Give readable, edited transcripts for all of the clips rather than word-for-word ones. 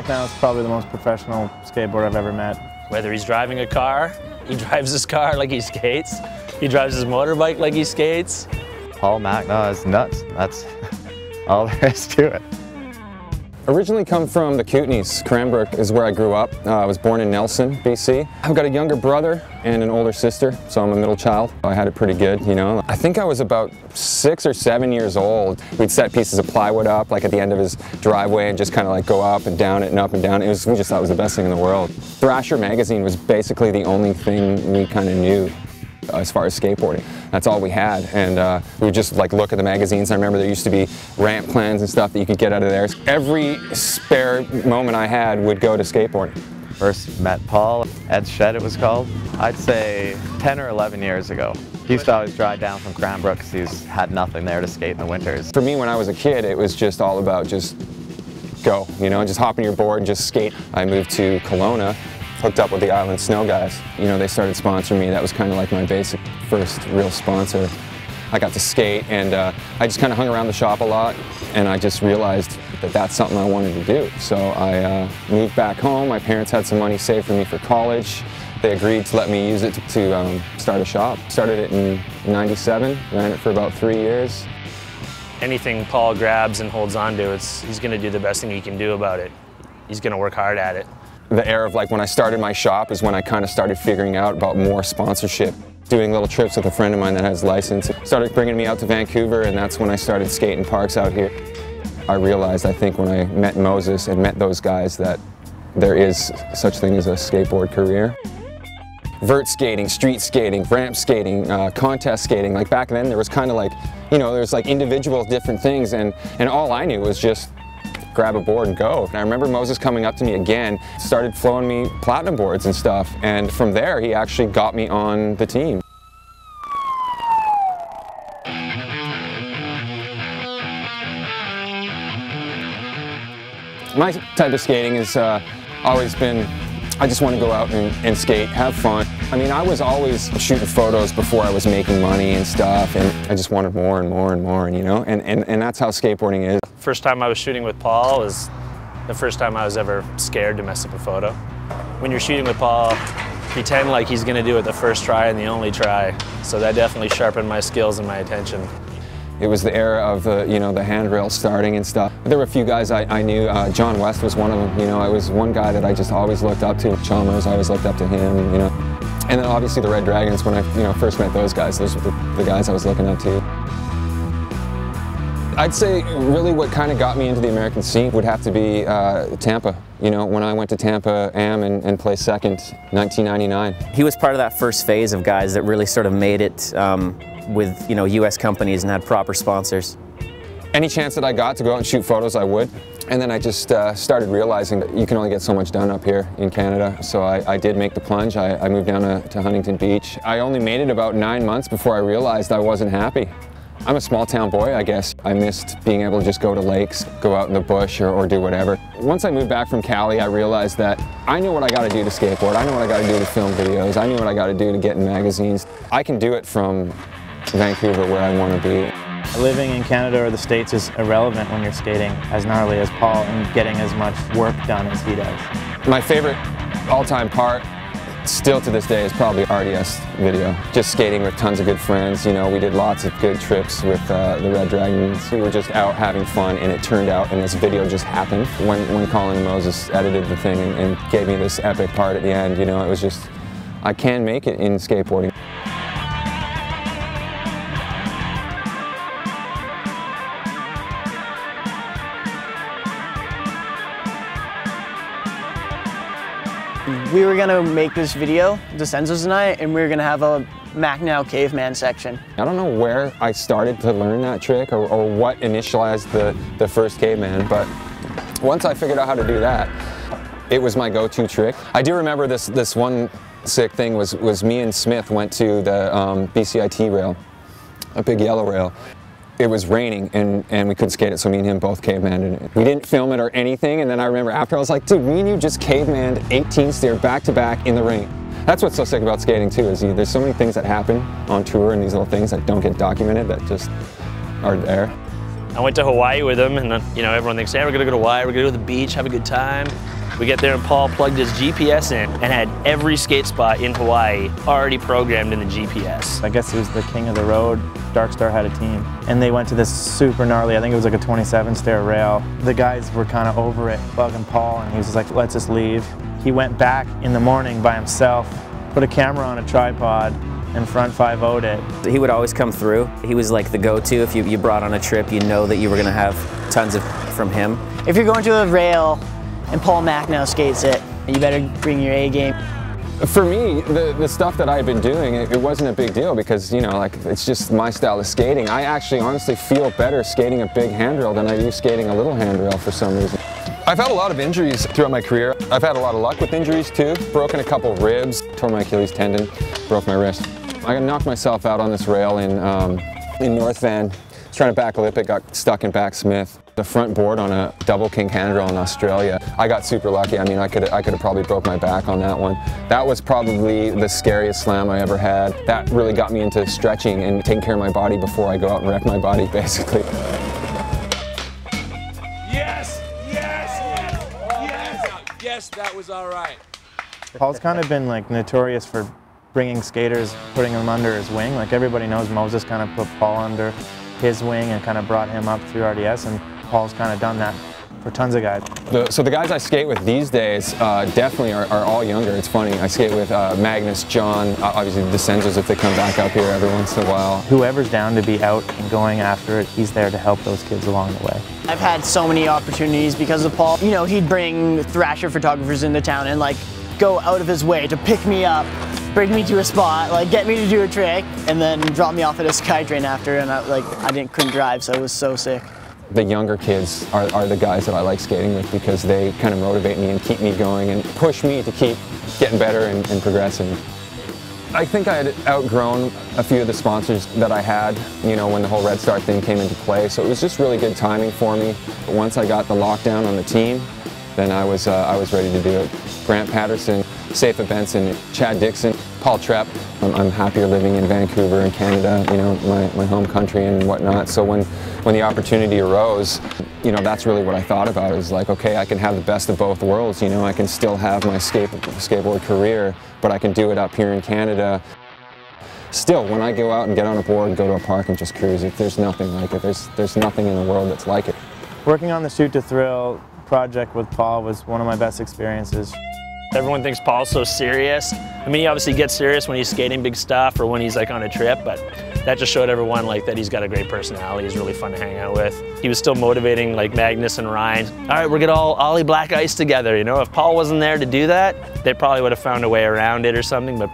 Machnau is probably the most professional skateboarder I've ever met. Whether he's driving a car, he drives his car like he skates. He drives his motorbike like he skates. Paul Machnau is nuts. That's all there is to it. Originally come from the Kootenays. Cranbrook is where I grew up. I was born in Nelson, BC. I've got a younger brother and an older sister, so I'm a middle child. I had it pretty good, you know. I think I was about 6 or 7 years old. We'd set pieces of plywood up, like at the end of his driveway, and just kind of like go up and down it and up and down. We just thought it was the best thing in the world. Thrasher magazine was basically the only thing we kind of knew as far as skateboarding. That's all we had, and we would just like look at the magazines. I remember there used to be ramp plans and stuff that you could get out of there. Every spare moment I had would go to skateboarding. First met Paul, Ed's Shed it was called, I'd say 10 or 11 years ago. He used to always drive down from Cranbrook because he's had nothing there to skate in the winters. For me, when I was a kid, it was just all about just go, you know, just hop on your board and just skate. I moved to Kelowna, hooked up with the Island Snow guys. You know, they started sponsoring me. That was kind of like my basic first real sponsor. I got to skate, and I just kind of hung around the shop a lot, and I just realized that that's something I wanted to do. So I moved back home. My parents had some money saved for me for college. They agreed to let me use it to start a shop. Started it in '97, ran it for about 3 years. Anything Paul grabs and holds on to, he's going to do the best thing he can do about it. He's going to work hard at it. The era of like when I started my shop is when I kind of started figuring out about more sponsorship. Doing little trips with a friend of mine that has a license. Started bringing me out to Vancouver, and that's when I started skating parks out here. I realized, I think, when I met Moses and met those guys that there is such thing as a skateboard career. Vert skating, street skating, ramp skating, contest skating. Like back then there was kind of like, you know, there's like individual different things, and all I knew was just grab a board and go. And I remember Moses coming up to me again, started flowing me platinum boards and stuff, and from there he actually got me on the team. My type of skating has always been, I just want to go out and skate, have fun. I mean, I was always shooting photos before I was making money and stuff, and I just wanted more and more and more, and you know, and that's how skateboarding is. First time I was shooting with Paul was the first time I was ever scared to mess up a photo. When you're shooting with Paul, pretend like he's going to do it the first try and the only try. So that definitely sharpened my skills and my attention. It was the era of you know, the handrail starting and stuff. There were a few guys I knew. John West was one of them. You know, I was one guy that I just always looked up to. Chalmers, I always looked up to him. You know, and then obviously the Red Dragons. When I first met those guys, those were the guys I was looking up to. I'd say really what kind of got me into the American scene would have to be Tampa. You know, when I went to Tampa Am and placed second, 1999. He was part of that first phase of guys that really sort of made it with, you know, US companies and had proper sponsors. Any chance that I got to go out and shoot photos, I would. And then I just started realizing that you can only get so much done up here in Canada. So I did make the plunge. I moved down to Huntington Beach. I only made it about 9 months before I realized I wasn't happy. I'm a small town boy, I guess. I missed being able to just go to lakes, go out in the bush or do whatever. Once I moved back from Cali, I realized that I knew what I got to do to skateboard. I know what I got to do to film videos. I knew what I got to do to get in magazines. I can do it from Vancouver, where I want to be. Living in Canada or the States is irrelevant when you're skating as gnarly as Paul and getting as much work done as he does. My favorite all-time part, still to this day, is probably RDS video. Just skating with tons of good friends. You know, we did lots of good trips with the Red Dragons. We were just out having fun, and it turned out, and this video just happened. When Colin Moses edited the thing and gave me this epic part at the end, you know, it was just, I can make it in skateboarding. We were gonna make this video, Decenzo's and I, and we were gonna have a Machnau caveman section. I don't know where I started to learn that trick or what initialized the first caveman, but once I figured out how to do that, it was my go-to trick. I do remember this one sick thing was me and Smith went to the BCIT rail, a big yellow rail. It was raining and we couldn't skate it, so me and him both cavemaned it. We didn't film it or anything, and then I remember after I was like, dude, me and you just cavemanned 18 steer back to back in the rain. That's what's so sick about skating too, is there's so many things that happen on tour and these little things that don't get documented that just are there. I went to Hawaii with him, and then, you know, everyone thinks, hey, we're gonna go to Hawaii, we're gonna go to the beach, have a good time. We get there and Paul plugged his GPS in and had every skate spot in Hawaii already programmed in the GPS. I guess he was the king of the road. Darkstar had a team, and they went to this super gnarly, I think it was like a 27-stair rail. The guys were kind of over it, bugging Paul, and he was just like, let's just leave. He went back in the morning by himself, put a camera on a tripod, and front 5-0'd it. He would always come through. He was like the go-to. If you brought on a trip, you know that you were gonna have tons of from him. If you're going to a rail and Paul Machnau skates it, you better bring your A game. For me, the stuff that I've been doing, it wasn't a big deal because, you know, like, it's just my style of skating. I actually honestly feel better skating a big handrail than I do skating a little handrail for some reason. I've had a lot of injuries throughout my career. I've had a lot of luck with injuries too. Broken a couple ribs, tore my Achilles tendon, broke my wrist. I knocked myself out on this rail in North Van. I was trying to backlip it, got stuck in back Smith. The front board on a double king handrail in Australia. I got super lucky. I mean, I could have probably broke my back on that one. That was probably the scariest slam I ever had. That really got me into stretching and taking care of my body before I go out and wreck my body, basically. Yes! Yes! Yes! Yes! Yes, that was all right. Paul's kind of been like notorious for bringing skaters, putting them under his wing. Like everybody knows Moses kind of put Paul under his wing and kind of brought him up through RDS, and Paul's kind of done that for tons of guys. So the guys I skate with these days definitely are all younger. It's funny, I skate with Magnus, John, obviously the Decenzos if they come back up here every once in a while. Whoever's down to be out and going after it, he's there to help those kids along the way. I've had so many opportunities because of Paul. You know, he'd bring Thrasher photographers into town and like go out of his way to pick me up, bring me to a spot, like get me to do a trick, and then drop me off at a SkyTrain after, and I couldn't drive, so it was so sick. The younger kids are the guys that I like skating with because they kind of motivate me and keep me going and push me to keep getting better and progressing. I think I had outgrown a few of the sponsors that I had, you know, when the whole Red Star thing came into play, so it was just really good timing for me. Once I got the lockdown on the team, then I was ready to do it. Grant Patterson, Safa Benson, Chad Dixon, Paul Trepp. I'm happier living in Vancouver in Canada, you know, my home country and whatnot. So when the opportunity arose, you know, that's really what I thought about. It was like, okay, I can have the best of both worlds, you know, I can still have my skateboard career, but I can do it up here in Canada. Still, when I go out and get on a board and go to a park and just cruise it, there's nothing like it. There's nothing in the world that's like it. Working on the Shoot to Thrill project with Paul was one of my best experiences. Everyone thinks Paul's so serious. I mean, he obviously gets serious when he's skating big stuff or when he's like on a trip, but that just showed everyone like that he's got a great personality. He's really fun to hang out with. He was still motivating like Magnus and Ryan. All right, we're gonna all ollie black ice together. You know, if Paul wasn't there to do that, they probably would have found a way around it or something, but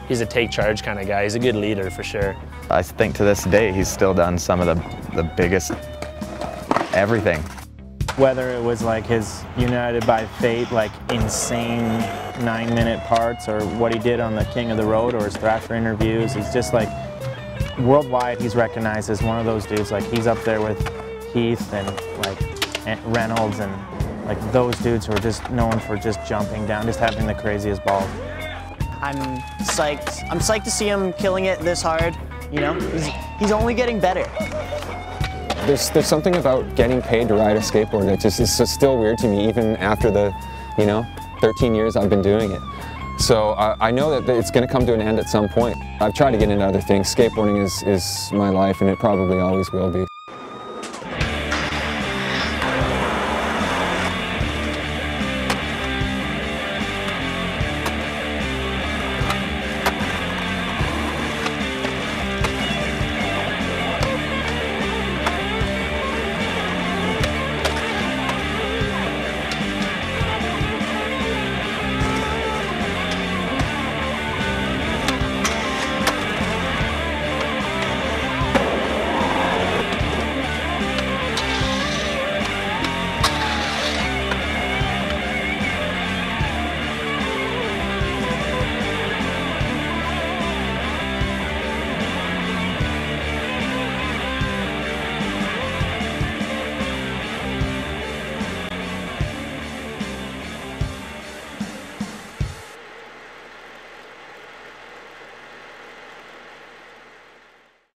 he's a take charge kind of guy. He's a good leader for sure. I think to this day he's still done some of the biggest everything. Whether it was like his United by Fate, like insane 9-minute parts, or what he did on the King of the Road or his Thrasher interviews, he's just like, worldwide he's recognized as one of those dudes. Like he's up there with Heath and like Reynolds and like those dudes who are just known for just jumping down, just having the craziest balls. I'm psyched. I'm psyched to see him killing it this hard. You know, he's only getting better. There's something about getting paid to ride a skateboard that just is still weird to me, even after the, you know, 13 years I've been doing it. So I know that it's going to come to an end at some point. I've tried to get into other things. Skateboarding is my life, and it probably always will be.